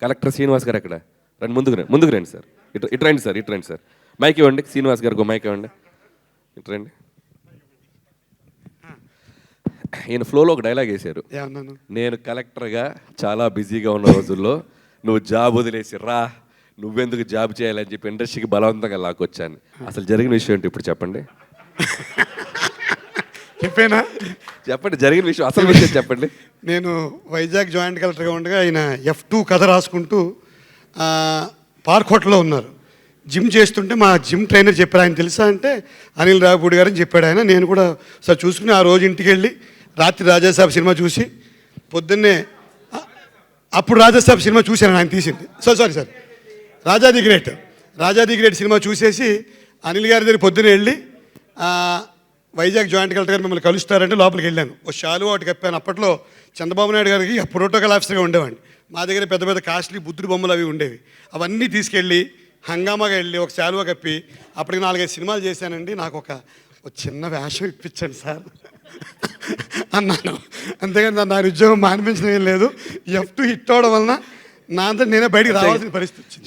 Collector Srinivas గారు ఎక్కడ రండి, ముందుకు రండి సార్. ఇటు రండి సార్, ఇటు రండి సార్. మైక్ ఇవ్వండి శ్రీనివాస్ గారికి, మైక్ ఇవ్వండి. ఇటు రండి. ఈయన ఫ్లోలో ఒక డైలాగ్ వేశారు, నేను కలెక్టర్గా చాలా బిజీగా ఉన్న రోజుల్లో నువ్వు జాబ్ వదిలేసి రా, నువ్వెందుకు జాబ్ చేయాలని చెప్పి ఇండస్ట్రీకి బలవంతంగా లాక్కొచ్చాను. అసలు జరిగిన విషయం ఏంటి ఇప్పుడు చెప్పండి. చెప్పండి జరిగిన విషయం, అసలు విషయం చెప్పండి. నేను వైజాగ్ జాయింట్ కలెక్టర్గా ఉండగా ఆయన F2 కథ రాసుకుంటూ పార్క్ హోటల్లో ఉన్నారు. జిమ్ చేస్తుంటే మా జిమ్ ట్రైనర్ చెప్పారు, ఆయన తెలుసా అంటే అనిల్ రావిపూడి గారని చెప్పాడు ఆయన. నేను కూడా సార్ చూసుకుని ఆ రోజు ఇంటికి వెళ్ళి రాత్రి రాజాసాబ్ సినిమా చూసి పొద్దున్నే, అప్పుడు రాజాసాబ్ సినిమా చూశాను ఆయన తీసింది. Sorry Raja the great cinema చూసేసి అనిల్ గారి దగ్గర పొద్దున్నే వెళ్ళి వైజాగ్ జాయింట్ కలెక్టర్ గారు మిమ్మల్ని కలుస్తారంటే లోపలికి వెళ్ళాను. ఓ షాలు ఒకటి కప్పాను. అప్పట్లో చంద్రబాబు నాయుడు గారికి ప్రోటోకాల్ ఆఫీసర్గా ఉండేవాడిని. మా దగ్గర పెద్ద పెద్ద కాస్ట్లీ బుద్ధుడి బొమ్మలు అవి ఉండేవి. అవన్నీ తీసుకెళ్ళి హంగామాగా వెళ్ళి ఒక శాలువా కప్పి అప్పటికి 4-5 సినిమాలు చేశానండి. నాకు ఒక చిన్న వేషం ఇప్పించండి సార్ అన్నాను. అంతేగాని నా ఉద్యోగం మానిపించడం ఏం లేదు. F2 హిట్ అవడం వలన నా అంతా నేనే బయటికి రావాల్సిన పరిస్థితి వచ్చింది.